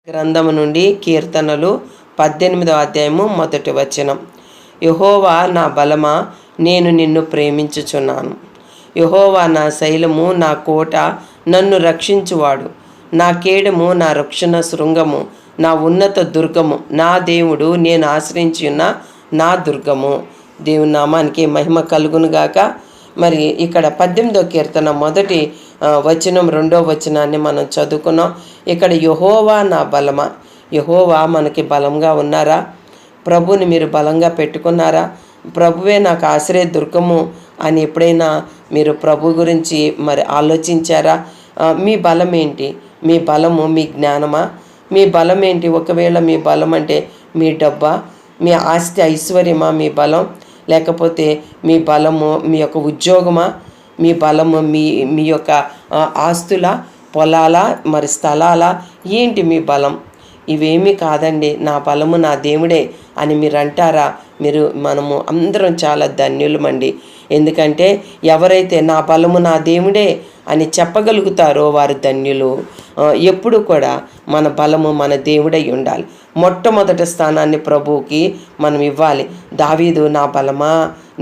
గ్రంథము నుండి కీర్తనలు 18వ అధ్యాయము 1వ వచనం. యెహోవా నా బలమా, నేను నిన్ను ప్రేమించుచున్నాను. యెహోవా నా శైలము, నా కోట, నన్ను రక్షించువాడు, నా కేడము, నా రక్షణ శృంగము, నా ఉన్నత దుర్గము, నా దేవుడు, నేను ఆశ్రయించున్న నా దుర్గము. దేవుని నామానికి మహిమ కలుగునుగాక. మరి ఇక్కడ 18వ కీర్తన మొదటి వచనం 2వ వచనాన్ని మనం చదువుకున్నాం. ఇక్కడ యెహోవా నా బలమా, యెహోవా మనకి బలంగా ఉన్నారా? ప్రభుని మీరు బలంగా పెట్టుకున్నారా? ప్రభువే నాకు ఆశ్రయ దుర్గము అని ఎప్పుడైనా మీరు ప్రభు గురించి మరి ఆలోచించారా? మీ బలం ఏంటి? మీ బలము మీ జ్ఞానమా? మీ బలం ఏంటి? ఒకవేళ మీ బలం అంటే మీ డబ్బా, మీ ఆస్తి ఐశ్వర్యమా మీ బలం? లేకపోతే మీ బలము మీ యొక్క ఉద్యోగమా? మీ బలము మీ యొక్క ఆస్తుల, పొలాల, మరి స్థలాల? ఏంటి మీ బలం? ఇవేమీ కాదండి, నా బలము నా దేవుడే అని మీరు అంటారా? మనము అందరం చాలా ధన్యులమండి. ఎందుకంటే ఎవరైతే నా బలము నా దేవుడే అని చెప్పగలుగుతారో వారు ధన్యులు. ఎప్పుడు కూడా మన బలము మన దేవుడై ఉండాలి. మొట్టమొదటి స్థానాన్ని ప్రభువుకి మనం ఇవ్వాలి. దావీదు నా బలమా,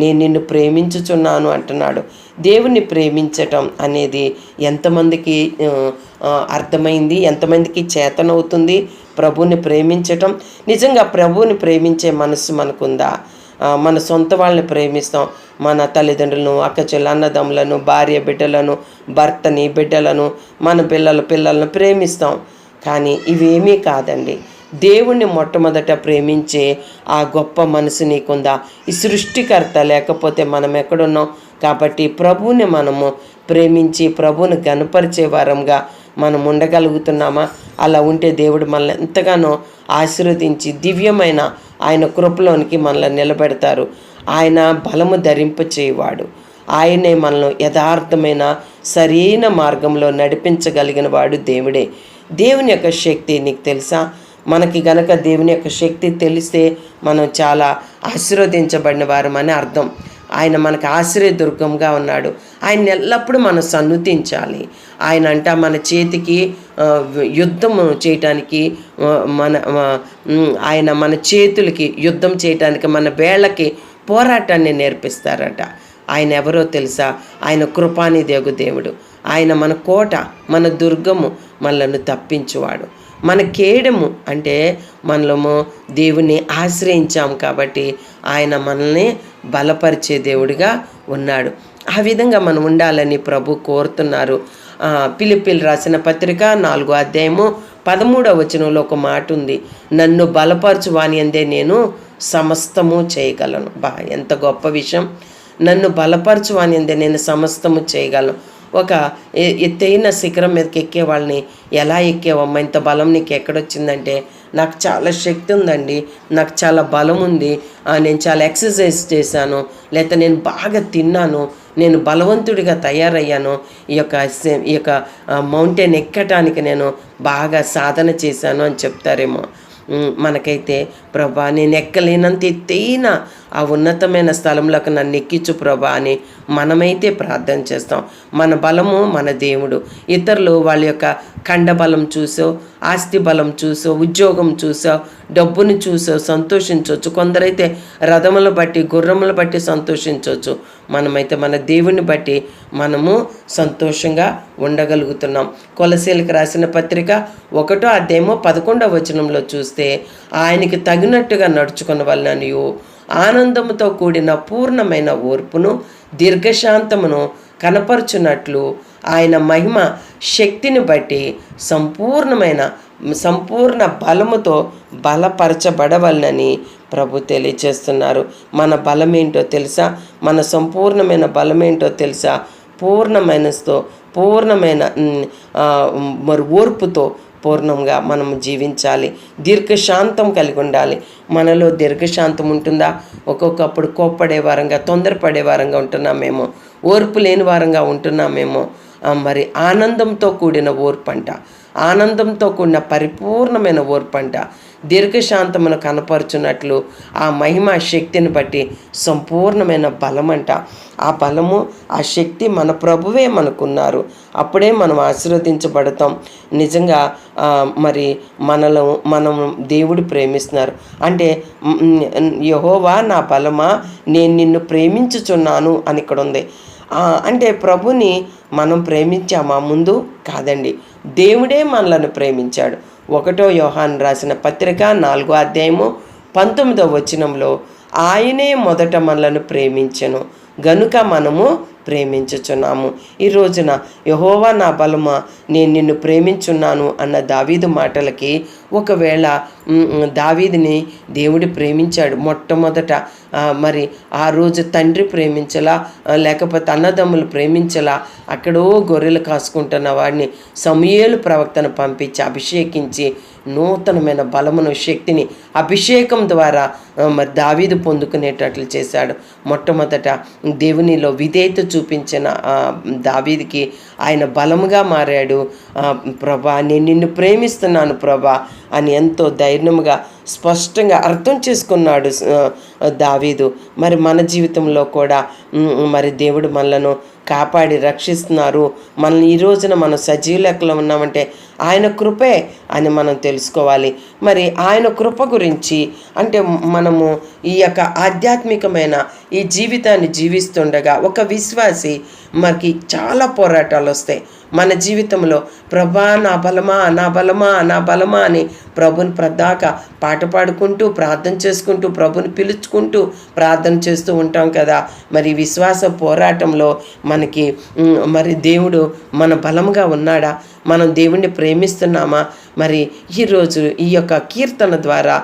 నేను నిన్ను ప్రేమించుచున్నాను అంటున్నాడు. దేవుణ్ణి ప్రేమించటం అనేది ఎంతమందికి అర్థమైంది? ఎంతమందికి చేతనవుతుంది? ప్రభువుని ప్రేమించటం. నిజంగా ప్రభువుని ప్రేమించే మనసు మనకుందా? మన సొంత వాళ్ళని ప్రేమిస్తాం, మన తల్లిదండ్రులను, అక్కచెల్ల అన్నదమ్ములను, భార్య బిడ్డలను, భర్తని, బిడ్డలను, మన పిల్లలను ప్రేమిస్తాం. కానీ ఇవేమీ కాదండి. దేవుణ్ణి మొట్టమొదట ప్రేమించే ఆ గొప్ప మనసు నీకుందా? ఈ సృష్టికర్త లేకపోతే మనం ఎక్కడున్నాం? కాబట్టి ప్రభువుని మనము ప్రేమించి ప్రభువుని గనపరిచే వారంగా మనం ఉండగలుగుతున్నామా? అలా ఉంటే దేవుడు మనల్ని ఎంతగానో ఆశీర్వదించి దివ్యమైన ఆయన కృపలోనికి మనల్ని నిలబెడతారు. ఆయన బలము ధరింపచేయవాడు. ఆయనే మనల్ని యథార్థమైన సరైన మార్గంలో నడిపించగలిగిన వాడు దేవుడే. దేవుని యొక్క శక్తి నీకు తెలుసా? మనకి గనక దేవుని యొక్క శక్తి తెలిస్తే మనం చాలా ఆశీర్వదించబడిన వారమని అర్థం. ఆయన మనకు ఆశ్రయ దుర్గంగా ఉన్నాడు. ఆయన ఎల్లప్పుడూ మనం సన్నుతించాలి. మన చేతికి యుద్ధము చేయటానికి ఆయన మన చేతులకి యుద్ధం చేయటానికి, మన వేళ్ళకి పోరాటాన్ని నేర్పిస్తారట. ఆయన ఎవరో తెలుసా? ఆయన కృపానిదేగు దేవుడు. ఆయన మన కోట, మన దుర్గము, మనలను తప్పించువాడు. మన కేడము అంటే మనము దేవుని ఆశ్రయించాం కాబట్టి ఆయన మనల్ని బలపరిచే దేవుడిగా ఉన్నాడు. ఆ విధంగా మనం ఉండాలని ప్రభు కోరుతున్నారు. ఫిలిప్పీయులకు రాసిన పత్రిక 4వ అధ్యాయము 13వ వచనంలో ఒక మాట ఉంది, నన్ను బలపరచువాని అందే నేను సమస్తము చేయగలను. ఎంత గొప్ప విషయం! నన్ను బలపరచువాని అందే నేను సమస్తము చేయగలను. ఒక ఎత్తైన శిఖరం మీదకి ఎక్కే వాళ్ళని, ఎలా ఎక్కేవమ్మా, ఇంత బలం నీకు ఎక్కడొచ్చిందంటే, నాకు చాలా శక్తి ఉందండి, నాకు చాలా బలం ఉంది, నేను చాలా ఎక్సర్సైజ్ చేశాను, లేకపోతే నేను బాగా తిన్నాను, నేను బలవంతుడిగా తయారయ్యాను, ఈ యొక్క మౌంటైన్ ఎక్కటానికి నేను బాగా సాధన చేశాను అని చెప్తారేమో. మనకైతే ప్రభా, నేను ఎక్కలేనంత ఎత్తైన ఆ ఉన్నతమైన స్థలంలోకి నన్ను ఎక్కించు ప్రభా అని మనమైతే ప్రార్థన చేస్తాం. మన బలము మన దేవుడు. ఇతరులు వాళ్ళ యొక్క ఖండబలం చూసో, ఆస్తి బలం చూసో, ఉద్యోగం చూసో, డబ్బుని చూసో సంతోషించవచ్చు. కొందరైతే రథములు బట్టి, గుర్రములు బట్టి సంతోషించవచ్చు. మనమైతే మన దేవుని బట్టి మనము సంతోషంగా ఉండగలుగుతున్నాం. కొలసీలకు రాసిన పత్రిక 1వ అధ్యాయము 11వ వచనంలో చూస్తే, ఆయనకి తగినట్టుగా నడుచుకున్న వలననియు ఆనందముతో కూడిన పూర్ణమైన ఓర్పును, దీర్ఘశాంతమును కనపరుచున్నట్లు ఆయన మహిమ శక్తిని బట్టి సంపూర్ణ బలముతో బలపరచబడవలనని ప్రభు తెలియచేస్తున్నారు. మన బలమేంటో తెలుసా? మన సంపూర్ణమైన బలమేంటో తెలుసా? పూర్ణమైన మరి ఓర్పుతో పూర్ణంగా మనము జీవించాలి. దీర్ఘశాంతం కలిగి ఉండాలి. మనలో దీర్ఘశాంతం ఉంటుందా? ఒక్కొక్కప్పుడు కోప్పడే వారంగా, తొందరపడే వారంగా ఉంటున్నామేమో, ఓర్పు లేని వారంగా ఉంటున్నామేమో. మరి ఆనందంతో కూడిన ఓర్పు అంట. ఆనందంతో కూడిన పరిపూర్ణమైన ఓర్పంట, దీర్ఘశాంతమును కనపరుచున్నట్లు ఆ మహిమ శక్తిని బట్టి సంపూర్ణమైన బలమంట. ఆ బలము, ఆ శక్తి మన ప్రభువే మనకున్నారు. అప్పుడే మనం ఆశీర్వదించబడతాం. నిజంగా మరి మనం దేవుడు ప్రేమిస్తున్నారు అంటే, యెహోవా నా బలమా నేను నిన్ను ప్రేమించుచున్నాను అని ఇక్కడ ఉంది. అంటే ప్రభుని మనం ప్రేమించామా ముందు? కాదండి, దేవుడే మనలను ప్రేమించాడు. 1 యోహాను రాసిన పత్రిక 4వ అధ్యాయము 19వ వచనంలో ఆయనే మొదట మనలను ప్రేమించెను గనుక మనము ప్రేమించుచున్నాము. ఈ రోజున యెహోవా నా బలమా నేను నిన్ను ప్రేమించున్నాను అన్న దావీదు మాటలకి ఒకవేళ దావీదుని దేవుడు ప్రేమించాడు మొట్టమొదట. మరి ఆ రోజు తండ్రి ప్రేమించలా, లేకపోతే అన్నదమ్ములు ప్రేమించలా, అక్కడో గొర్రెలు కాసుకుంటున్న వాడిని సమూయేలు ప్రవక్తను పంపించి అభిషేకించి నూతనమైన బలమును, శక్తిని అభిషేకం ద్వారా మరి దావీదు పొందుకునేటట్లు చేశాడు. మొట్టమొదట దేవునిలో విధేయత చూపించిన దావీదుకి ఆయన బలముగా మారాడు. ప్రభా నేను నిన్ను ప్రేమిస్తున్నాను ప్రభా అని ఎంతో ధైర్యముగా స్పష్టంగా అర్థం చేసుకున్నాడు దావీదు. మరి మన జీవితంలో కూడా మరి దేవుడు మనలను కాపాడి రక్షిస్తున్నారు. మనల్ని ఈ రోజున మనం సజీవ లెక్కలో ఉన్నామంటే ఆయన కృపే అని మనం తెలుసుకోవాలి. మరి ఆయన కృప గురించి అంటే మనము ఈ యొక్క ఆధ్యాత్మికమైన ఈ జీవితాన్ని జీవిస్తుండగా ఒక విశ్వాసి మనకి చాలా పోరాటాలు వస్తాయి మన జీవితంలో. ప్రభా నా బలమా నా బలమా నా బలమా అని ప్రభుని ప్రదాక పాట పాడుకుంటూ ప్రార్థన చేసుకుంటూ ప్రభుని పిలుచుకుంటూ ప్రార్థన చేస్తూ ఉంటాం కదా. మరి విశ్వాస పోరాటంలో మనకి మరి దేవుడు మన బలంగా ఉన్నాడా? మనం దేవుణ్ణి ప్రేమిస్తున్నామా? మరి ఈరోజు ఈ యొక్క కీర్తన ద్వారా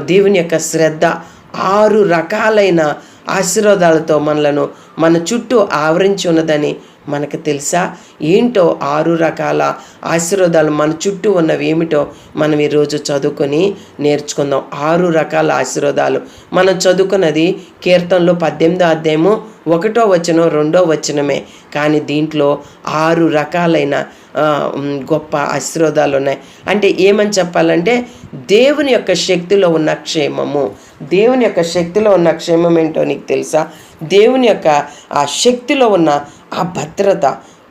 దేవుని యొక్క శ్రద్ధ 6 రకాలైన ఆశీర్వాదాలతో మన చుట్టూ ఆవరించి ఉన్నదని మనకు తెలుసా? ఏంటో 6 రకాల ఆశీర్వాదాలు మన చుట్టూ ఉన్నవి ఏమిటో మనం ఈరోజు చదువుకొని నేర్చుకుందాం. 6 రకాల ఆశీర్వాదాలు మనం చదువుకున్నది కీర్తనలో 18వ అధ్యాయము 1వ వచనం 2వ వచనమే. కానీ దీంట్లో 6 రకాలైన గొప్ప ఆశీర్వాదాలు ఉన్నాయి. అంటే ఏమని చెప్పాలంటే దేవుని యొక్క శక్తిలో ఉన్న క్షేమము. దేవుని యొక్క శక్తిలో ఉన్న క్షేమం ఏంటో నీకు తెలుసా? దేవుని యొక్క ఆ శక్తిలో ఉన్న ఆ భద్రత,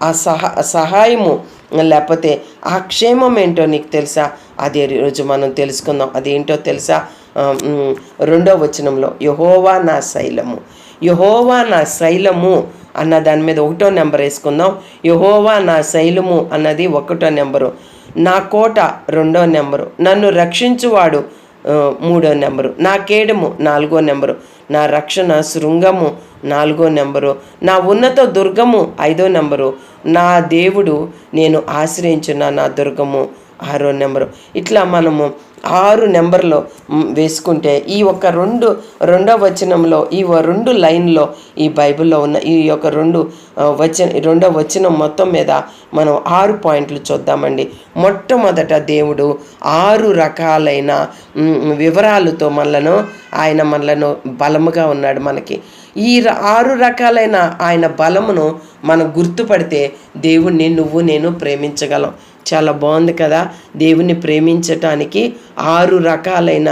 ఆ సహాయము, లేకపోతే ఆ క్షేమం ఏంటో నీకు తెలుసా? అదే ఈరోజు మనం తెలుసుకుందాం. అదేంటో తెలుసా? 2వ వచనంలో యెహోవా నా శైలము, యెహోవా నా శైలము అన్న దాని మీద 1వ నెంబర్ వేసుకుందాం. యెహోవా నా శైలము అన్నది 1వ నెంబరు, నా కోట 2వ నెంబరు, నన్ను రక్షించువాడు 3వ నెంబరు, నా కేడము 4వ నెంబరు, నా రక్షణ శృంగము 4వ నెంబరు, నా ఉన్నత దుర్గము 5వ నెంబరు, నా దేవుడు నేను ఆశ్రయించిన నా దుర్గము 6వ నెంబరు. ఇట్లా మనము 6 నెంబర్లో వేసుకుంటే ఈ ఒక 2వ వచనంలో ఈ 2 లైన్లో ఈ బైబిల్లో ఉన్న ఈ యొక్క 2వ వచనం మొత్తం మీద మనం 6 పాయింట్లు చూద్దామండి. మొట్టమొదట దేవుడు 6 రకాలైన వివరాలతో ఆయన మనలను బలముగా ఉన్నాడు. మనకి ఈ 6 రకాలైన ఆయన బలమును మనం గుర్తుపడితే దేవుణ్ణి నేను ప్రేమించగలం. చాలా బాగుంది కదా. దేవుణ్ణి ప్రేమించటానికి 6 రకాలైన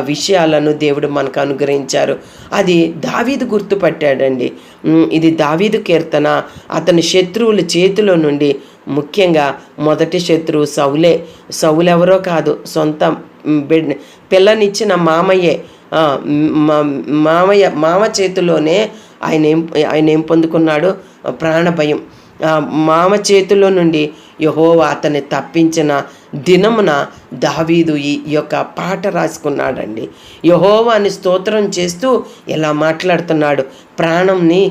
విషయాలను దేవుడు మనకు అనుగ్రహించారు. అది దావీదు గుర్తుపట్టాడండి. ఇది దావీదు కీర్తన. అతని శత్రువుల చేతిలో నుండి, ముఖ్యంగా మొదటి శత్రువు సౌలెవరో కాదు, సొంత పిల్లనిచ్చిన మామయ్యే. మామ చేతిలోనే ఆయన ఏం పొందుకున్నాడు? ప్రాణభయం. మామ చేతిలో నుండి యెహోవా అతన్ని తప్పించిన దినమున దావీదు ఈ యొక్క పాట రాసుకున్నాడండి. యెహోవాని స్తోత్రం చేస్తూ ఇలా మాట్లాడుతున్నాడు. ప్రాణంని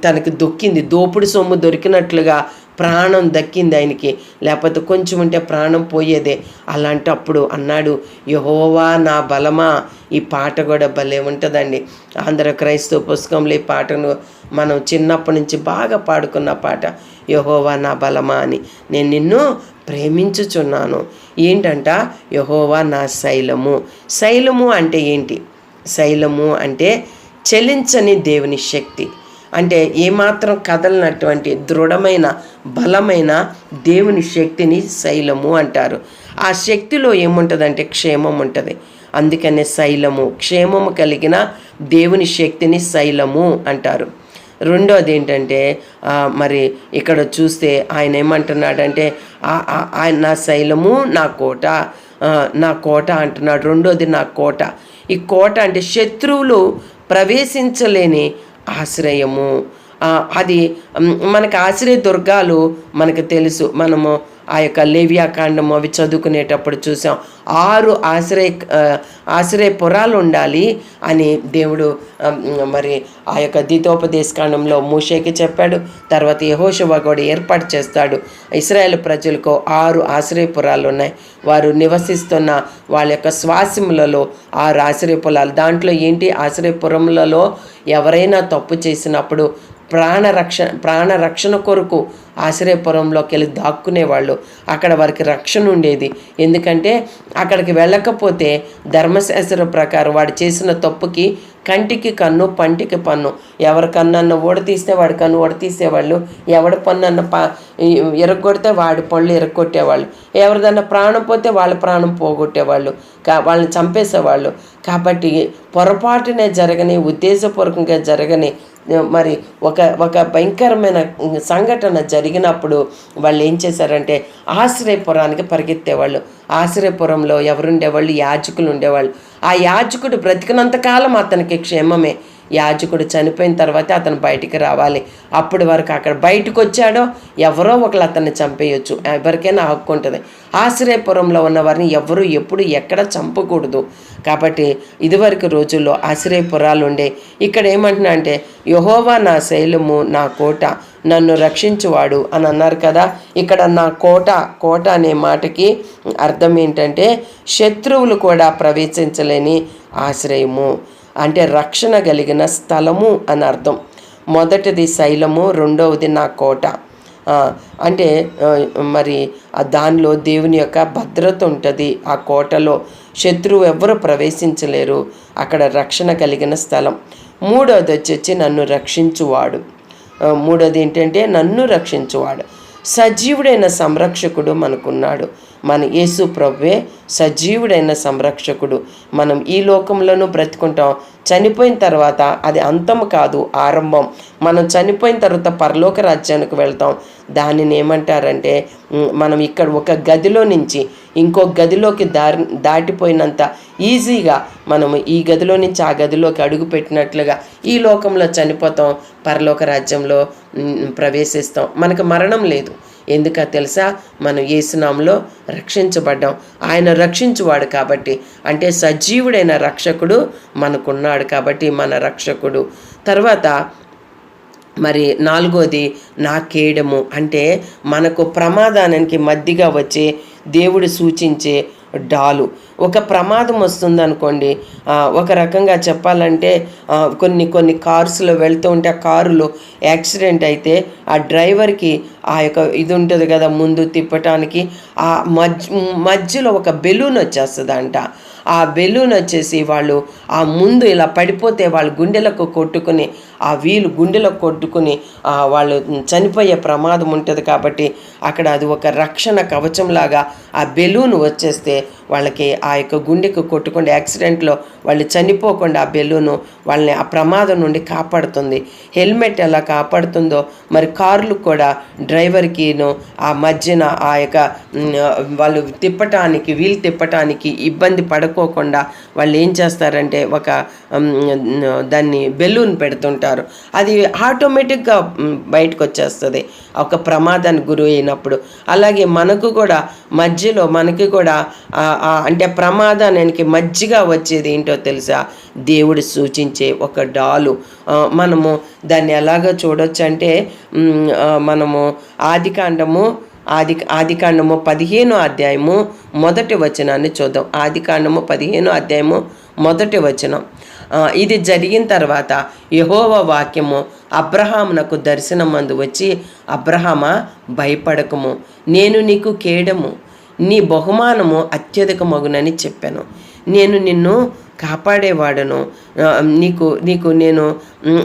తనకి దొక్కింది, దోపుడు సొమ్ము దొరికినట్లుగా ప్రాణం దక్కింది ఆయనకి, లేకపోతే కొంచెం ఉంటే ప్రాణం పోయేదే. అలాంటప్పుడు అన్నాడు, యెహోవా నా బలమా. ఈ పాట కూడా భలే ఉంటుందండి. ఆంధ్ర క్రైస్తవ పుస్తకంలో ఈ పాటను మనం చిన్నప్పటి నుంచి బాగా పాడుకున్న పాట, యెహోవా నా బలమా అని. నేను నిన్ను ప్రేమించుచున్నాను. ఏంటంట? యెహోవా నా శైలము. శైలము అంటే ఏంటి? శైలము అంటే చలించని దేవుని శక్తి. అంటే ఏమాత్రం కదలనటువంటి దృఢమైన బలమైన దేవుని శక్తిని శైలము అంటారు. ఆ శక్తిలో ఏముంటుందంటే క్షేమం ఉంటుంది. అందుకనే శైలము, క్షేమము కలిగిన దేవుని శక్తిని శైలము అంటారు. రెండోది ఏంటంటే మరి ఇక్కడ చూస్తే ఆయన ఏమంటున్నాడంటే ఆయన నా శైలము నా కోట అంటున్నాడు. రెండోది నా కోట. ఈ కోట అంటే శత్రువులు ప్రవేశించలేని ఆశ్రయము. అది మనకు ఆశ్రయ దుర్గాలు మనకు తెలుసు. మనము ఆ యొక్క లేవ్యాకాండము అవి చదువుకునేటప్పుడు చూసాం. 6 ఆశ్రయపురాలు ఉండాలి అని దేవుడు మరి ఆ యొక్క ద్వితోపదేశకాండంలో మోషేకి చెప్పాడు. తర్వాత యెహోషువ కూడా ఏర్పాటు చేస్తాడు. ఇశ్రాయేలు ప్రజలకు 6 ఆశ్రయపురాలు ఉన్నాయి. వారు నివసిస్తున్న వాళ్ళ యొక్క శ్వాసములలో 6 ఆశ్రయపురాలు. దాంట్లో ఏంటి, ఆశ్రయపురములలో ఎవరైనా తప్పు చేసినప్పుడు ప్రాణరక్షణ కొరకు ఆశ్రయపురంలోకి వెళ్ళి దాక్కునేవాళ్ళు. అక్కడ వారికి రక్షణ ఉండేది. ఎందుకంటే అక్కడికి వెళ్ళకపోతే ధర్మశాస్త్ర ప్రకారం వాడు చేసిన తప్పుకి కంటికి కన్ను పంటికి పన్ను. ఎవరి కన్నన్న ఓడతీస్తే వాడి కన్ను ఓడతీసేవాళ్ళు, ఎవడి పన్ను ఎరగొడితే వాడి పళ్ళు ఎరగొట్టేవాళ్ళు, ఎవరిదన్నా ప్రాణం పోతే వాళ్ళ ప్రాణం పోగొట్టేవాళ్ళు, వాళ్ళని చంపేసేవాళ్ళు. కాబట్టి పొరపాటునే జరగని, ఉద్దేశపూర్వకంగా జరగని మరి ఒక భయంకరమైన సంఘటన జరిగినప్పుడు వాళ్ళు ఏం చేశారంటే ఆశ్రయపురానికి పరిగెత్తేవాళ్ళు. ఆశ్రయపురంలో ఎవరుండేవాళ్ళు, యాజకులు ఉండేవాళ్ళు. ఆ యాజకుడు బ్రతికినంతకాలం అతనికి క్షేమమే. యాజకుడు చనిపోయిన తర్వాత అతను బయటికి రావాలి. అప్పటి వరకు అక్కడ బయటకు వచ్చాడో ఎవరో ఒకరు అతన్ని చంపేయచ్చు. ఎవరికైనా హక్కు ఉంటుంది. ఆశ్రయపురంలో ఉన్న వారిని ఎవరు ఎప్పుడు ఎక్కడ చంపకూడదు. కాబట్టి ఇదివరకు రోజుల్లో ఆశ్రయపురాలు ఉండే. ఇక్కడ ఏమంటున్నా అంటే యెహోవా నా శైలము, నా కోట, నన్ను రక్షించువాడు అని అన్నారు కదా. ఇక్కడ నా కోట అనే మాటకి అర్థం ఏంటంటే శత్రువులు కూడా ప్రవేశించలేని ఆశ్రయము, అంటే రక్షణ కలిగిన స్థలము అని అర్థం. మొదటిది శైలము, రెండవది నా కోట. అంటే మరి దానిలో దేవుని యొక్క భద్రత ఉంటుంది. ఆ కోటలో శత్రువు ఎవరు ప్రవేశించలేరు. అక్కడ రక్షణ కలిగిన స్థలం. మూడవది వచ్చి నన్ను రక్షించువాడు. మూడోది ఏంటంటే నన్ను రక్షించువాడు. సజీవుడైన సంరక్షకుడు మనకున్నాడు. మన యేసు ప్రభువే సజీవుడైన సంరక్షకుడు. మనం ఈ లోకంలోనూ బ్రతుకుంటాం. చనిపోయిన తర్వాత అది అంతం కాదు, ఆరంభం. మనం చనిపోయిన తర్వాత పరలోక రాజ్యానికి వెళ్తాం. దానిని ఏమంటారంటే మనం ఇక్కడ ఒక గదిలో నుంచి ఇంకో గదిలోకి దాటిపోయినంత ఈజీగా మనము ఈ గదిలో నుంచి ఆ గదిలోకి అడుగు పెట్టినట్లుగా ఈ లోకంలో చనిపోతాం, పరలోక రాజ్యంలో ప్రవేశిస్తాం. మనకు మరణం లేదు. ఎందుక తెలుసా, మనం యేసునామములో రక్షించబడ్డాం. ఆయన రక్షించువాడు కాబట్టి, అంటే సజీవుడైన రక్షకుడు మనకున్నాడు కాబట్టి మన రక్షకుడు. తర్వాత మరి నాలుగోది నా కేడము, అంటే మనకు ప్రమాదానికి మధ్యగా వచ్చే దేవుడు సూచించే డాలు. ఒక ప్రమాదం వస్తుందనుకోండి, ఒక రకంగా చెప్పాలంటే కొన్ని కార్స్లో వెళ్తూ ఉంటే ఆ కారులో యాక్సిడెంట్ అయితే ఆ డ్రైవర్కి ఆ యొక్క ఇది ఉంటుంది కదా ముందు తిప్పటానికి, ఆ మధ్యలో ఒక బెలూన్ వచ్చేస్తుందంట. ఆ బెలూన్ వచ్చేసి వాళ్ళు ఆ ముందు ఇలా పడిపోతే వాళ్ళ గుండెలకు కొట్టుకుని, ఆ వీలు గుండెలకు కొట్టుకుని వాళ్ళు చనిపోయే ప్రమాదం ఉంటుంది. కాబట్టి అక్కడ అది ఒక రక్షణ కవచంలాగా ఆ బెలూన్ వచ్చేస్తే వాళ్ళకి ఆ యొక్క గుండెకు కొట్టుకుండా యాక్సిడెంట్లో వాళ్ళు చనిపోకుండా ఆ బెలూను వాళ్ళని ఆ ప్రమాదం నుండి కాపాడుతుంది. హెల్మెట్ ఎలా కాపాడుతుందో మరి కార్లు కూడా డ్రైవర్కిను ఆ మధ్యన ఆ యొక్క వాళ్ళు వీలు తిప్పటానికి ఇబ్బంది పడుకోకుండా వాళ్ళు ఏం చేస్తారంటే ఒక దాన్ని బెలూన్ పెడుతుంటారు. అది ఆటోమేటిక్గా బయటకు వచ్చేస్తుంది ఒక ప్రమాదానికి గురి అయినప్పుడు. అలాగే మనకు కూడా మధ్యలో మనకి కూడా అంటే ప్రమాదానికి మధ్యగా వచ్చేది ఏంటో తెలుసా, దేవుడు సూచించే ఒక డాలు. మనము దాన్ని ఎలాగో చూడొచ్చు అంటే మనము ఆదికాండము 15వ అధ్యాయము 1వ వచనాన్ని చూద్దాం. ఆదికాండము 15వ అధ్యాయము 1వ వచనం. ఇది జరిగిన తర్వాత యెహోవా వాక్యము అబ్రహామునకు దర్శనమందు వచ్చి, అబ్రహామా భయపడకము, నేను నీకు కేడము, నీ బహుమానము అత్యధికమగునని చెప్పాను. నేను నిన్ను కాపాడేవాడను. నీకు నీకు నేను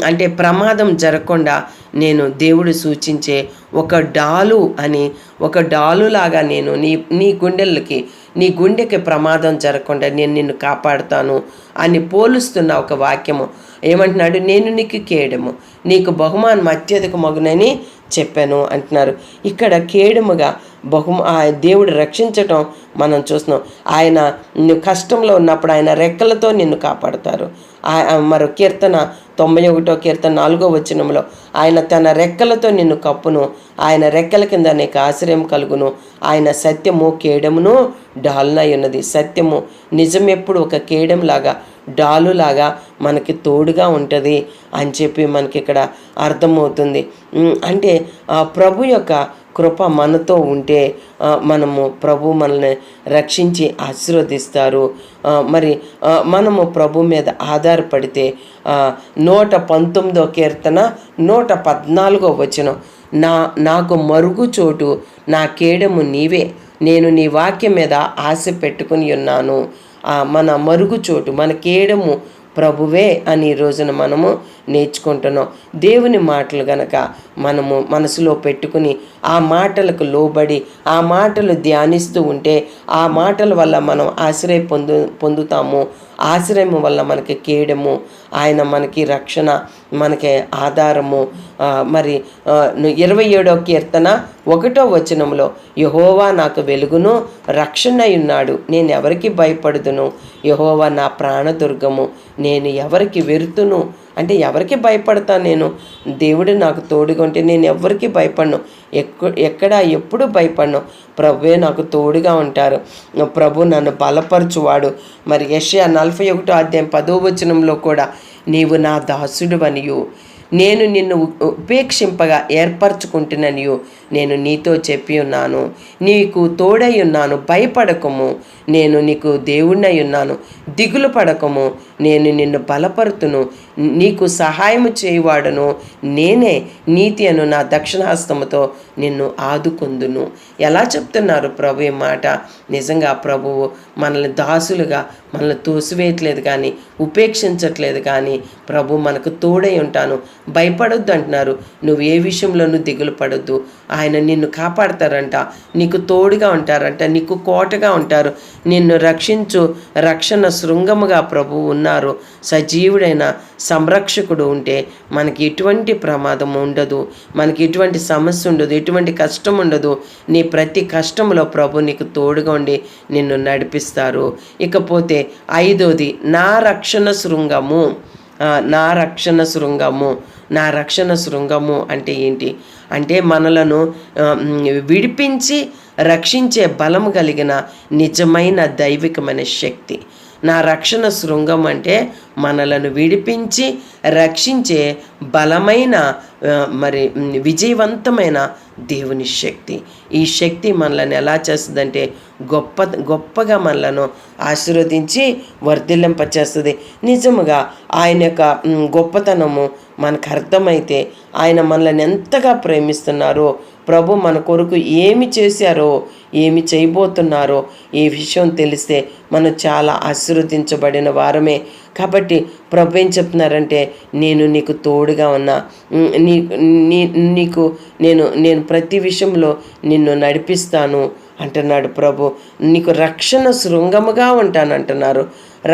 అంటే ప్రమాదం జరగకుండా నేను దేవుడు సూచించే ఒక డాలు అని, ఒక డాలులాగా నేను నీ గుండెకి ప్రమాదం జరగకుండా నేను నిన్ను కాపాడుతాను అని పోలుస్తున్న ఒక వాక్యము. ఏమంటున్నాడు? నేను నీకు కేడము, నీకు బహుమానం అత్యధిక మగునని చెప్పాను అంటున్నారు. ఇక్కడ కేడముగా దేవుడు రక్షించటం మనం చూస్తున్నాం. ఆయన నువ్వు కష్టంలో ఉన్నప్పుడు ఆయన రెక్కలతో నిన్ను కాపాడుతారు. మరో కీర్తన 91 కీర్తన 4వ వచనంలో ఆయన తన రెక్కలతో నిన్ను కప్పును, ఆయన రెక్కల కింద నీకు ఆశ్రయం కలుగును, ఆయన సత్యము కేడమును డాలునై ఉన్నది. సత్యము నిజం ఎప్పుడు ఒక కేడంలాగా డాలులాగా మనకి తోడుగా ఉంటుంది అని చెప్పి మనకి ఇక్కడ అర్థమవుతుంది. అంటే ప్రభు యొక్క కృప మనతో ఉంటే ప్రభు మనల్ని రక్షించి ఆశీర్వదిస్తారు. మరి మనము ప్రభు మీద ఆధారపడితే 119వ కీర్తన 114వ వచనం, నాకు మరుగు చోటు నా కేడము నీవే, నేను నీ వాక్యం మీద ఆశ పెట్టుకుని ఉన్నాను. మన మరుగు చోటు మన కేడము ప్రభువే అని ఈ రోజున మనము నేర్చుకుంటున్నాం. దేవుని మాటలు గనక మనము మనసులో పెట్టుకుని ఆ మాటలకు లోబడి ఆ మాటలు ధ్యానిస్తూ ఉంటే ఆ మాటల వల్ల మనం ఆశ్రయం పొందుతాము. ఆశ్రయం వల్ల మనకి కేడము, ఆయన మనకి రక్షణ, మనకి ఆధారము. మరి 27వ కీర్తన 1వ వచనంలో యెహోవా నాకు వెలుగును రక్షణ ఉన్నాడు, నేను ఎవరికి భయపడుదును, యెహోవా నా ప్రాణదుర్గము, నేను ఎవరికి వెరుతును. అంటే ఎవరికి భయపడతాను? నేను దేవుడు నాకు తోడుగా ఉంటే నేను ఎవరికి భయపడను, ఎప్పుడు భయపడను. ప్రభువే నాకు తోడుగా ఉంటారు. ప్రభు నన్ను బలపరచువాడు. మరి యెషయా 41వ అధ్యాయం 10వ వచనంలో కూడా నీవు నా దాసుడువనియు, నేను నిన్ను ఉపేక్షింపగా ఏర్పరచుకుంటున్ననియు నేను నీతో చెప్పి ఉన్నాను, నీకు తోడై ఉన్నాను, భయపడకము, నేను నీకు దేవుణ్ణై ఉన్నాను, దిగులు పడకము, నేను నిన్ను బలపరుతును, నీకు సహాయము చేయువాడను నేనే, నీతి అను నా దక్షిణహస్తముతో నిన్ను ఆదుకొందును. ఎలా చెప్తున్నారు ప్రభు ఈ మాట? నిజంగా ప్రభువు మనల్ని దాసులుగా మనల్ని తోసివేయట్లేదు కానీ ఉపేక్షించట్లేదు కానీ ప్రభు మనకు తోడై ఉంటాను, భయపడొద్దు అంటున్నారు. నువ్వు ఏ విషయంలోనూ దిగులు పడొద్దు, ఆయన నిన్ను కాపాడతారంట, నీకు తోడుగా ఉంటారంట, నీకు కోటగా ఉంటారు, నిన్ను రక్షించు రక్షణ శృంగముగా ప్రభువు ఉన్నారు. సజీవుడైన సంరక్షకుడు ఉంటే మనకి ఎటువంటి ప్రమాదం ఉండదు, మనకి ఎటువంటి సమస్య ఉండదు, ఎటువంటి కష్టం ఉండదు. నీ ప్రతి కష్టంలో ప్రభు నీకు తోడుగా ఉండి నిన్ను నడిపిస్తారు. ఇకపోతే 5వది నా రక్షణ శృంగము. నా రక్షణ శృంగము, నా రక్షణ శృంగము అంటే ఏంటి అంటే మనలను విడిపించి రక్షించే బలము కలిగిన నిజమైన దైవికమైన శక్తి. నా రక్షణ శృంగం అంటే మనలను విడిపించి రక్షించే బలమైన మరి విజయవంతమైన దేవుని శక్తి. ఈ శక్తి మనల్ని ఎలా చేస్తుందంటే గొప్పగా మనలను ఆశీర్వదించి వర్ధిల్లింపచేస్తుంది. నిజముగా ఆయన యొక్క గొప్పతనము మనకు అర్థమైతే, ఆయన మనల్ని ఎంతగా ప్రేమిస్తున్నారో, ప్రభు మన కొరకు ఏమి చేశారో, ఏమి చేయబోతున్నారో ఈ విషయం తెలిస్తే మనం చాలా ఆశీర్వదించబడిన వారమే. కాబట్టి ప్రభు ఏం చెప్తున్నారంటే, నేను నీకు తోడుగా ఉన్నా, నీకు నేను ప్రతి విషయంలో నిన్ను నడిపిస్తాను అంటున్నాడు ప్రభు. నీకు రక్షణ శృంగముగా ఉంటానంటున్నారు.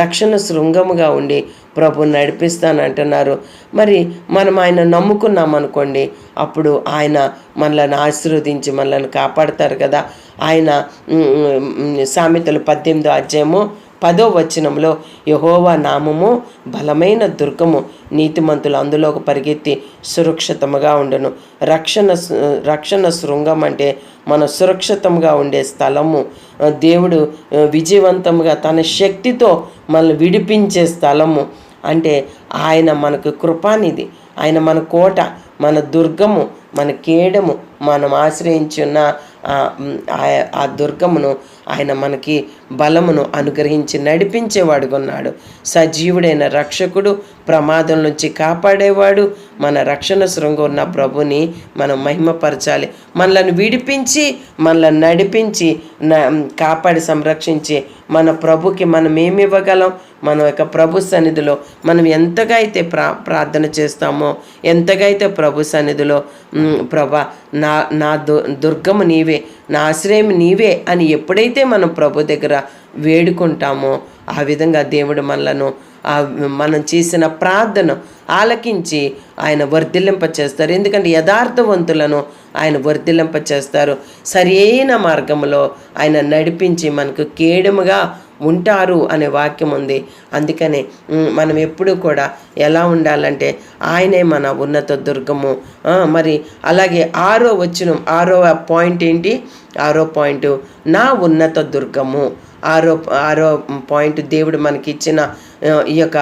రక్షణ శృంగముగా ఉండి ప్రభు నడిపిస్తానంటున్నారు. మరి మనం ఆయన నమ్ముకున్నామనుకోండి, అప్పుడు ఆయన మనల్ని ఆశీర్వదించి మనల్ని కాపాడతారు కదా. ఆయన సామెతలు 18వ అధ్యాయము 10వ వచనంలో యెహోవా నామము బలమైన దుర్గము, నీతిమంతులు అందులోకి పరిగెత్తి సురక్షితముగా ఉండను. రక్షణ శృంగం అంటే మన సురక్షితంగా ఉండే స్థలము. దేవుడు విజయవంతంగా తన శక్తితో మనల్ని విడిపించే స్థలము. అంటే ఆయన మనకు కృపానిధి, ఆయన మన కోట, మన దుర్గము, మన కేడము. మనం ఆశ్రయించున్న ఆ దుర్గమును ఆయన మనకి బలమును అనుగ్రహించి నడిపించేవాడుగా ఉన్నాడు. సజీవుడైన రక్షకుడు, ప్రమాదం నుంచి కాపాడేవాడు, మన రక్షణ శృంగం ఉన్న ప్రభుని మనం మహిమపరచాలి. మనలను విడిపించి మనల్ని నడిపించి కాపాడి సంరక్షించి మన ప్రభుకి మనం ఏమి ఇవ్వగలం? మన యొక్క ప్రభు సన్నిధిలో మనం ఎంతగా అయితే ప్రార్థన చేస్తామో, ఎంతగా అయితే ప్రభు సన్నిధిలో ప్రభా నా దుర్గము నీవే, నా ఆశ్రయం నీవే అని ఎప్పుడైతే మనం ప్రభు దగ్గర వేడుకుంటామో ఆ విధంగా దేవుడు మనలను మనం చేసిన ప్రార్థన ఆలకించి ఆయన వర్ధిల్లింప చేస్తారు. ఎందుకంటే యథార్థవంతులను ఆయన వర్ధిల్లింప చేస్తారు. సరైన మార్గంలో ఆయన నడిపించి మనకు కేడముగా ఉంటారు అనే వాక్యం ఉంది. అందుకనే మనం ఎప్పుడు కూడా ఎలా ఉండాలంటే ఆయనే మన ఉన్నత దుర్గము. మరి అలాగే 6వ వచనం, 6వ పాయింట్ ఏంటి? 6వ పాయింట్ నా ఉన్నత దుర్గము. ఆరో పాయింట్ దేవుడు మనకిచ్చిన ఈ యొక్క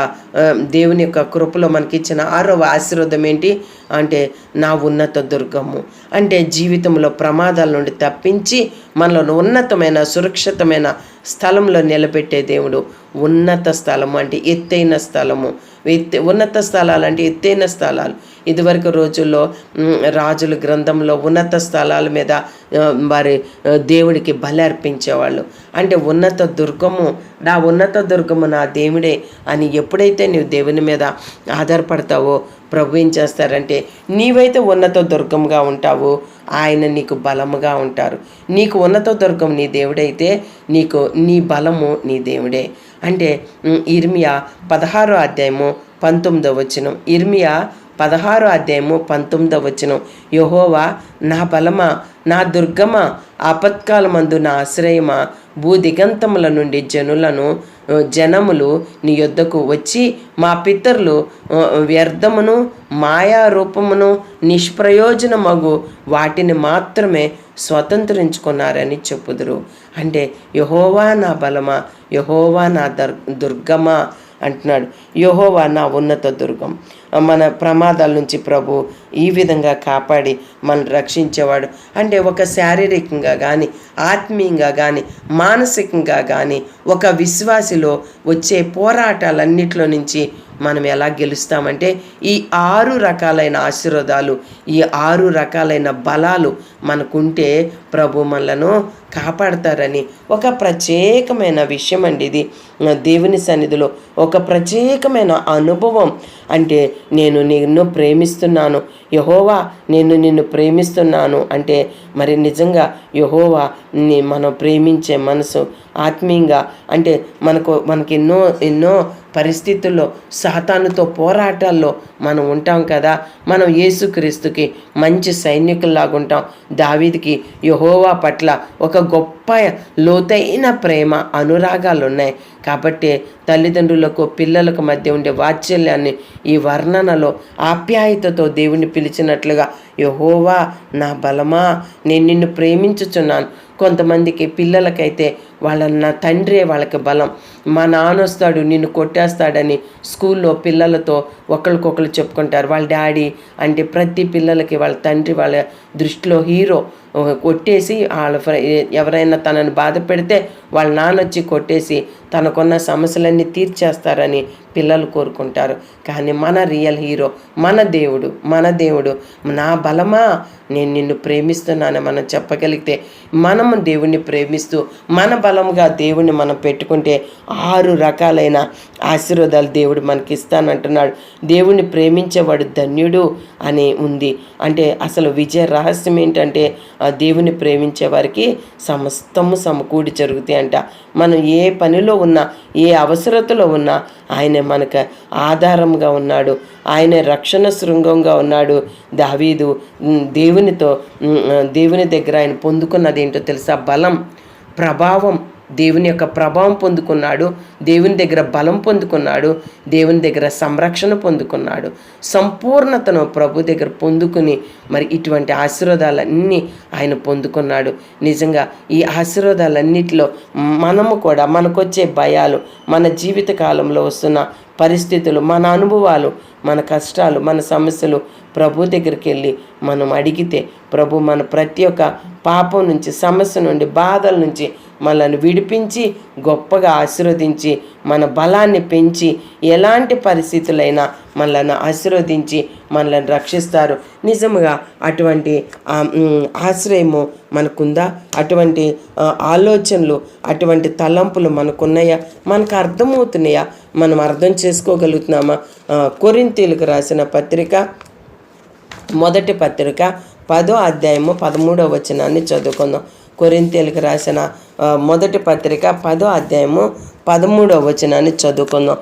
దేవుని యొక్క కృపలో మనకిచ్చిన 6వ ఆశీర్వాదం ఏంటి అంటే నా ఉన్నత దుర్గము. అంటే జీవితంలో ప్రమాదాల నుండి తప్పించి మనలో ఉన్నతమైన సురక్షితమైన స్థలంలో నిలబెట్టే దేవుడు. ఉన్నత స్థలము అంటే ఎత్తైన స్థలము. ఉన్నత స్థలాలు అంటే ఎత్తైన స్థలాలు. ఇదివరకు రోజుల్లో రాజుల గ్రంథంలో ఉన్నత స్థలాల మీద వారి దేవుడికి బలి అర్పించేవాళ్ళు. అంటే ఉన్నత దుర్గము, నా ఉన్నత దుర్గము నా దేవుడే అని ఎప్పుడైతే నీవు దేవుని మీద ఆధారపడతావో ప్రభు ఏం చేస్తారంటే నీవైతే ఉన్నత దుర్గంగా ఉంటావు, ఆయన నీకు బలముగా ఉంటారు. నీకు ఉన్నత దుర్గం నీ దేవుడైతే నీకు నీ బలము నీ దేవుడే. అంటే ఇర్మియా 16వ అధ్యాయము 19వ వచనం. ఇర్మియా 16వ అధ్యాయము 19వ వచనం. యెహోవా నా బలమా, నా దుర్గమా, ఆపత్కాలమందు నా ఆశ్రయమా, భూదిగంతముల నుండి జనములు నీ యొద్దకు వచ్చి మా పితరులు వ్యర్థమును మాయారూపమును నిష్ప్రయోజనమగు వాటిని మాత్రమే స్వతంత్రించుకున్నారని చెప్పుదురు. అంటే యెహోవా నా బలమా, యెహోవా నా దుర్గమా అంటున్నాడు. యెహోవా నా ఉన్నత దుర్గం. మన ప్రమాదాల నుంచి ప్రభు ఈ విధంగా కాపాడి మనం రక్షించేవాడు. అంటే ఒక శారీరకంగా కానీ, ఆత్మీయంగా కానీ, మానసికంగా కానీ ఒక విశ్వాసిలో వచ్చే పోరాటాలన్నిటిలో నుంచి మనం ఎలా గెలుస్తామంటే ఈ 6 రకాలైన ఆశీర్వాదాలు, ఈ 6 రకాలైన బలాలు మనకుంటే ప్రభు మనలను కాపాడతారని ఒక ప్రత్యేకమైన విషయం అండి ఇది. దేవుని సన్నిధిలో ఒక ప్రత్యేకమైన అనుభవం. అంటే నేను నిన్ను ప్రేమిస్తున్నాను యెహోవా, నేను నిన్ను ప్రేమిస్తున్నాను అంటే మరి నిజంగా యెహోవా మనం ప్రేమించే మనసు ఆత్మీయంగా అంటే మనకి ఎన్నో పరిస్థితుల్లో సాతానుతో పోరాటాల్లో మనం ఉంటాం కదా. మనం యేసుక్రీస్తుకి మంచి సైనికుల్లాగా ఉంటాం. దావీదుకి యెహోవా పట్ల ఒక గొప్ప లోతైన ప్రేమ అనురాగాలు ఉన్నాయి. కాబట్టి తల్లిదండ్రులకు పిల్లలకు మధ్య ఉండే వాత్సల్యాన్ని ఈ వర్ణనలో ఆప్యాయతతో దేవుణ్ణి పిలిచినట్లుగా యెహోవా నా బలమా, నేను నిన్ను ప్రేమించుచున్నాను. కొంతమందికి పిల్లలకైతే నా తండ్రే వాళ్ళకి బలం. మా నాన్న వస్తాడు నిన్ను కొట్టేస్తాడని స్కూల్లో పిల్లలతో ఒకరికొకరు చెప్పుకుంటారు. వాళ్ళ డాడీ అంటే ప్రతి పిల్లలకి వాళ్ళ తండ్రి వాళ్ళ దృష్టిలో హీరో. కొట్టేసి ఎవరైనా తనని బాధ పెడితే వాళ్ళ నాన్న వచ్చి కొట్టేసి తనకున్న సమస్యలన్నీ తీర్చేస్తారని పిల్లలు కోరుకుంటారు. కానీ మన రియల్ హీరో మన దేవుడు నా బలమా, నేను నిన్ను ప్రేమిస్తున్నాను మనం చెప్పగలిగితే, మనము దేవుణ్ణి ప్రేమిస్తూ మన బలముగా దేవుణ్ణి మనం పెట్టుకుంటే 6 రకాలైన ఆశీర్వాదాలు దేవుడు మనకి ఇస్తానంటున్నాడు. దేవుణ్ణి ప్రేమించేవాడు ధన్యుడు అని ఉంది. అంటే అసలు విజయ రహస్యం ఏంటంటే దేవుని ప్రేమించే వారికి సమస్తము సమకూడి జరుగుతాయి అంట. మనం ఏ పనిలో ఉన్నా, ఏ అవసరతలో ఉన్నా ఆయనే మనకు ఆధారంగా ఉన్నాడు. ఆయనే రక్షణ శృంగంగా ఉన్నాడు. దావీదు దేవుని దగ్గర ఆయన పొందుకున్నది ఏంటో తెలుసా? బలం, ప్రభావం. దేవుని యొక్క ప్రభావం పొందుకున్నాడు, దేవుని దగ్గర బలం పొందుకున్నాడు, దేవుని దగ్గర సంరక్షణ పొందుకున్నాడు, సంపూర్ణతను ప్రభు దగ్గర పొందుకుని మరి ఇటువంటి ఆశీర్వాదాలన్నీ ఆయన పొందుకున్నాడు. నిజంగా ఈ ఆశీర్వాదాలన్నిటిలో మనము కూడా మనకొచ్చే భయాలు, మన జీవిత కాలంలో వస్తున్న పరిస్థితులు, మన అనుభవాలు, మన కష్టాలు, మన సమస్యలు ప్రభు దగ్గరికి వెళ్ళి మనం అడిగితే ప్రభు మన ప్రతి ఒక్క పాపం నుంచి, సమస్య నుండి, బాధల నుంచి మనల్ని విడిపించి గొప్పగా ఆశీర్వదించి మన బలాన్ని పెంచి ఎలాంటి పరిస్థితులైనా మనల్ని ఆశీర్వదించి మనల్ని రక్షిస్తారు. నిజంగా అటువంటి ఆశ్రయము మనకుందా? అటువంటి ఆలోచనలు, అటువంటి తలంపులు మనకున్నాయా? మనకు అర్థమవుతున్నాయా? మనం అర్థం చేసుకోగలుగుతున్నామా? కొరింథీయులకు రాసిన పత్రిక, మొదటి పత్రిక 10వ అధ్యాయము 13వ వచనాన్ని చదువుకుందాం. కొరింథీయులకు రాసిన మొదటి పత్రిక 10వ అధ్యాయము 13వ వచనాన్ని చదువుకుందాం.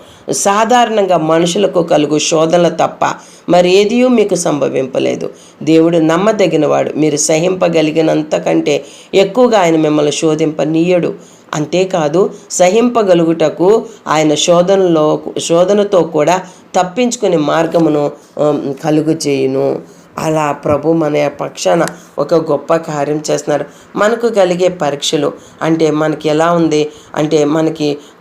సాధారణంగా మనుషులకు కలుగు శోధనలు తప్ప మరి ఏదియూ మీకు సంభవింపలేదు. దేవుడు నమ్మదగినవాడు, మీరు సహింపగలిగినంత కంటే ఎక్కువగా ఆయన మిమ్మల్ని శోధింపనీయడు. అంతేకాదు, సహింపగలుగుటకు ఆయన శోధనతో కూడా తప్పించుకునే మార్గమును కలుగు చేయును. అలా ప్రభు మన పక్షాన ఒక గొప్ప కార్యం చేస్తున్నారు. మనకు కలిగే పరీక్షలు అంటే మనకి ఎలా ఉంది అంటే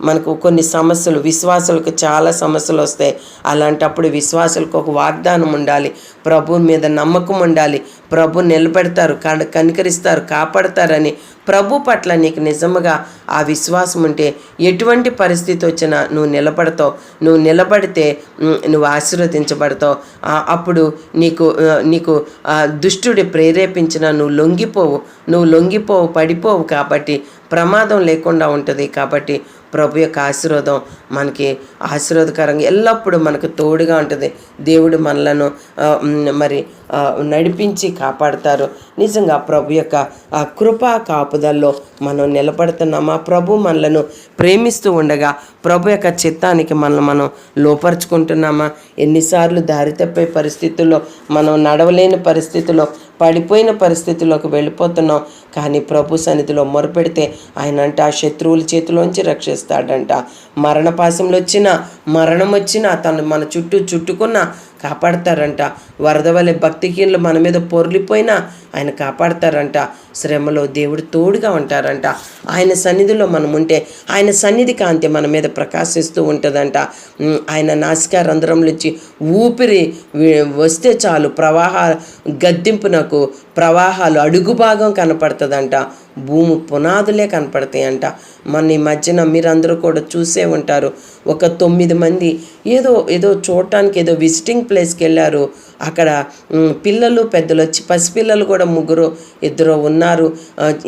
మనకు కొన్ని సమస్యలు, విశ్వాసులకు చాలా సమస్యలు వస్తాయి. అలాంటప్పుడు విశ్వాసులకు ఒక వాగ్దానం ఉండాలి, ప్రభు మీద నమ్మకం ఉండాలి, ప్రభు నిలబెడతారు, కనికరిస్తారు, కాపాడతారని ప్రభు పట్ల నీకు నిజంగా ఆ విశ్వాసం ఉంటే ఎటువంటి పరిస్థితి వచ్చినా నువ్వు నిలబడతావు. నువ్వు నిలబడితే నువ్వు ఆశీర్వదించబడతావు. అప్పుడు నీకు దుష్టుడి ప్రేరేపించిన నువ్వు లొంగిపోవు, పడిపోవు. కాబట్టి ప్రమాదం లేకుండా ఉంటుంది. కాబట్టి ప్రభు యొక్క ఆశీర్వాదం మనకి ఆశీర్వాదకరంగా ఎల్లప్పుడూ మనకు తోడుగా ఉంటుంది. దేవుడు మనలను నడిపించి కాపాడతారు. నిజంగా ప్రభు యొక్క కృపా కాపుదల్లో మనం నిలబడుతున్నామా? ప్రభు మనలను ప్రేమిస్తూ ఉండగా ప్రభు యొక్క చిత్తానికి మనం లోపరుచుకుంటున్నామా? ఎన్నిసార్లు దారి తప్పే పరిస్థితుల్లో, మనం నడవలేని పరిస్థితుల్లో, పడిపోయిన పరిస్థితుల్లోకి వెళ్ళిపోతున్నాం. కానీ ప్రభు సన్నిధిలో మొరపెడితే ఆయన ఆ శత్రువుల చేతిలోంచి రక్షిస్తాడంట. మరణపాశంలో మరణం వచ్చినా తను మన చుట్టుకున్న కాపాడతారంట. వరద వలె భక్తిహీనులు మన మీద పొర్లిపోయినా ఆయన కాపాడతారంట. శ్రమలో దేవుడు తోడుగా ఉంటారంట. ఆయన సన్నిధిలో మనం ఉంటే ఆయన సన్నిధి కాంతి మన మీద ప్రకాశిస్తూ ఉంటుందంట. ఆయన నాసికా రంధ్రంలోంచి ఊపిరి వస్తే చాలు గద్దింపునకు ప్రవాహాలు అడుగు భాగం కనపడుతుందంట. భూమి పునాదులే కనపడతాయంట. ఈ మధ్యన మీరందరూ కూడా చూసే ఉంటారు. ఒక 9 మంది ఏదో చూడటానికి ఏదో విజిటింగ్ ప్లేస్కి వెళ్ళారు. అక్కడ పిల్లలు, పెద్దలు వచ్చి, పసిపిల్లలు కూడా 2 ఉన్నారు,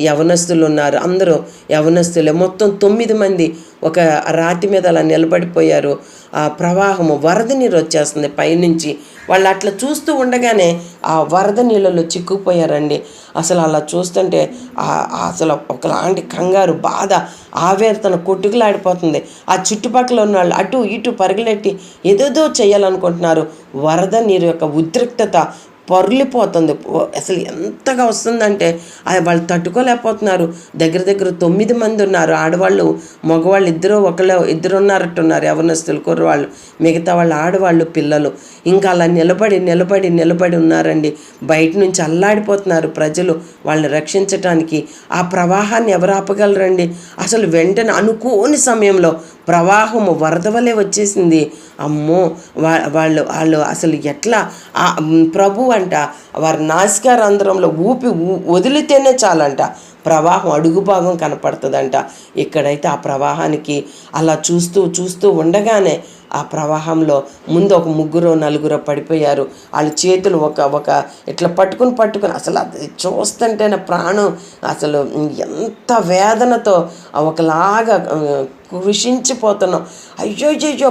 యవనస్తులు ఉన్నారు. అందరూ యవనస్తులే. మొత్తం 9 మంది ఒక రాతి మీద అలా నిలబడిపోయారు. ఆ ప్రవాహము, వరద నీరు వచ్చేస్తుంది పైనుంచి. వాళ్ళు అట్లా చూస్తూ ఉండగానే ఆ వరద నీళ్ళలో చిక్కుపోయారండి. అసలు అలా చూస్తుంటే అసలు ఒకలాంటి కంగారు, బాధ, ఆవేదన కొట్టుకులాడిపోతుంది. ఆ చుట్టుపక్కల ఉన్న వాళ్ళు అటు ఇటు పరుగులెట్టి ఏదేదో చేయాలనుకుంటున్నారు. వరద నీరు యొక్క ఉద్రిక్తత పొర్లిపోతుంది. అసలు ఎంతగా వస్తుందంటే వాళ్ళు తట్టుకోలేకపోతున్నారు. దగ్గర 9 మంది ఉన్నారు. ఆడవాళ్ళు, మగవాళ్ళు ఇద్దరు ఉన్నారట్టున్నారు, యవనస్తులు, కుర్రవాళ్ళు. మిగతా వాళ్ళు ఆడవాళ్ళు, పిల్లలు. ఇంకా అలా నిలబడి ఉన్నారండి. బయట నుంచి అల్లాడిపోతున్నారు ప్రజలు వాళ్ళని రక్షించటానికి. ఆ ప్రవాహాన్ని ఎవరు ఆపగలరండి? అసలు వెంటనే అనుకోని సమయంలో ప్రవాహము వరద వలె వచ్చేసింది. అమ్మో, వాళ్ళు అసలు ఎట్లా ప్రభు అంట వారి నాసికా రంధ్రంలో వదిలితేనే చాలంట ప్రవాహం అడుగు భాగం కనపడుతుందంట. ఇక్కడైతే ఆ ప్రవాహానికి అలా చూస్తూ ఉండగానే ఆ ప్రవాహంలో ముందు ఒక 3-4 పడిపోయారు. వాళ్ళ చేతులు ఒక ఇట్లా పట్టుకుని అసలు అది చూస్తుంటేనే ప్రాణం అసలు ఎంత వేదనతో ఒకలాగా కృషించిపోతున్నాం. అయ్యో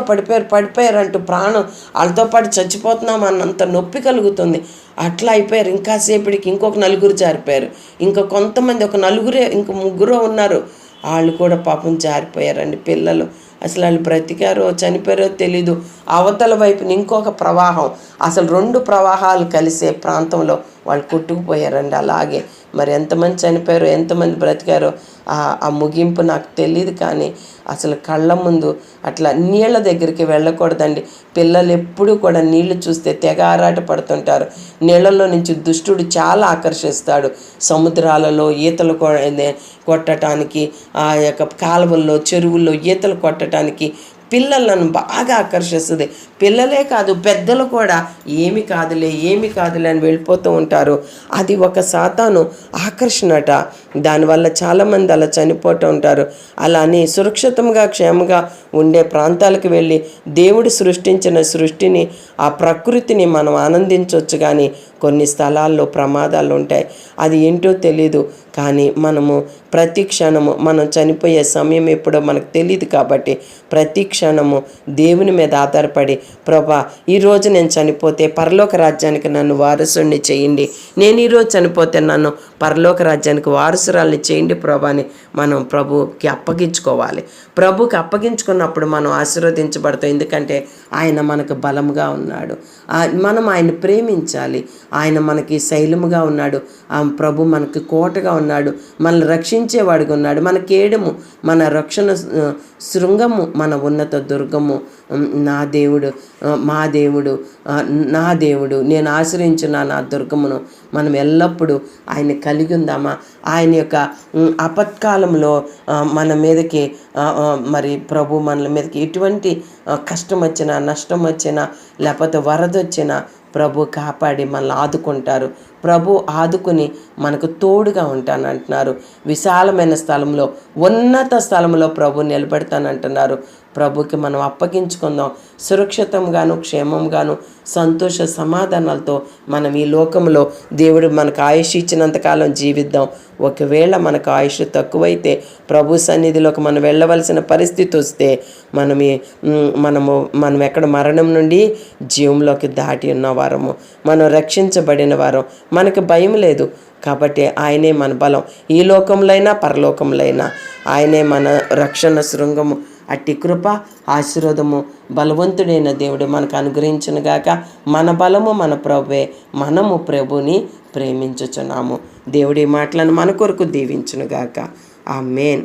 పడిపోయారు అంటూ ప్రాణం వాళ్ళతో పాటు చచ్చిపోతున్నాం అన్నంత నొప్పి కలుగుతుంది. అట్లా అయిపోయారు. ఇంకాసేపటికి ఇంకొక 4 జారిపోయారు. ఇంకా కొంతమంది ఒక 3 ఉన్నారు. వాళ్ళు కూడా పాపం జారిపోయారండి. పిల్లలు అసలు వాళ్ళు బ్రతికారో చనిపోయారో తెలీదు. అవతల వైపున ఇంకొక ప్రవాహం, అసలు 2 ప్రవాహాలు కలిసే ప్రాంతంలో వాళ్ళు కొట్టుకుపోయారండి. అలాగే మరి ఎంతమంది చనిపోయారో, ఎంతమంది బ్రతికారో ఆ ముగింపు నాకు తెలియదు. కానీ అసలు కళ్ళ ముందు అట్లా నీళ్ళ దగ్గరికి వెళ్ళకూడదండి. పిల్లలు ఎప్పుడూ కూడా నీళ్లు చూస్తే తెగ ఆరాట పడుతుంటారు. నీళ్ళల్లో నుంచి దుష్టుడు చాలా ఆకర్షిస్తాడు. సముద్రాలలో ఈతలు కొట్టడానికి, ఆ యొక్క కాలువల్లో, చెరువుల్లో ఈతలు కొట్టడానికి పిల్లలను బాగా ఆకర్షిస్తుంది. పిల్లలే కాదు, పెద్దలు కూడా ఏమి కాదులే అని వెళ్ళిపోతూ ఉంటారు. అది ఒక సాతాను ఆకర్షణట. దానివల్ల చాలామంది అలా చనిపోతూ ఉంటారు. అలా అని సురక్షితంగా క్షేమంగా ఉండే ప్రాంతాలకు వెళ్ళి దేవుడు సృష్టించిన సృష్టిని, ఆ ప్రకృతిని మనం ఆనందించవచ్చు. కానీ కొన్ని స్థలాల్లో ప్రమాదాలు ఉంటాయి. అది ఏంటో తెలీదు. కానీ మనము ప్రతి క్షణము, మనం చనిపోయే సమయం ఎప్పుడో మనకు తెలియదు. కాబట్టి ప్రతి క్షణము దేవుని మీద ఆధారపడి, ప్రభా ఈరోజు నేను చనిపోతే పరలోక రాజ్యానికి నన్ను వారసుని చేయండి, నేను ఈరోజు చనిపోతే నన్ను పరలోక రాజ్యానికి వారసురాల్ని చేయండి ప్రభా అని మనం ప్రభుకి అప్పగించుకోవాలి. ప్రభుకి అప్పగించుకున్నప్పుడు మనం ఆశీర్వదించబడతాం. ఎందుకంటే ఆయన మనకు బలముగా ఉన్నాడు. మనం ఆయన ప్రేమించాలి. ఆయన మనకి శైలముగా ఉన్నాడు. ఆ ప్రభు మనకి కోటగా ఉన్నాడు. మనల్ని రక్షించేవాడిగా ఉన్నాడు. మన కేడము, మన రక్షణ శృంగము, మన ఉన్నత దుర్గము. నా దేవుడు, మా దేవుడు, నా దేవుడు, నేను ఆశ్రయించిన నా దుర్గమును మనం ఎల్లప్పుడూ ఆయన కలిగి ఉందామా? ఆయన యొక్క ఆపత్కాలంలో మన మీదకి మరి ప్రభు మన మీదకి ఎటువంటి కష్టం వచ్చినా, నష్టం వచ్చినా, లేకపోతే వరద వచ్చినా ప్రభు కాపాడి మనల్ని ఆదుకుంటారు. ప్రభు ఆదుకుని మనకు తోడుగా ఉంటానంటున్నారు. విశాలమైన స్థలంలో, ఉన్నత స్థలంలో ప్రభు నిలబెడతానంటున్నారు. ప్రభుకి మనం అప్పగించుకుందాం. సురక్షితంగాను, క్షేమంగాను, సంతోష సమాధానాలతో మనం ఈ లోకంలో దేవుడు మనకు ఆయుష్ ఇచ్చినంతకాలం జీవిద్దాం. ఒకవేళ మనకు ఆయుష్ తక్కువైతే ప్రభు సన్నిధిలోకి మనం వెళ్ళవలసిన పరిస్థితి వస్తే మనం ఎక్కడ మరణం నుండి జీవంలోకి దాటి ఉన్నవారము, మనం రక్షించబడిన వారం, మనకు భయం లేదు. కాబట్టి ఆయనే మన బలం. ఈ లోకంలో పరలోకంలో ఆయనే మన రక్షణ శృంగము. అట్టి కృప, ఆశీర్వాదము బలవంతుడైన దేవుడు మనకు అనుగ్రహించునుగాక. మన బలము మన ప్రభువే. మనము ప్రభుని ప్రేమించుచున్నాము. దేవుడి మాటలను మన కొరకు దీవించునుగాక. ఆమేన్.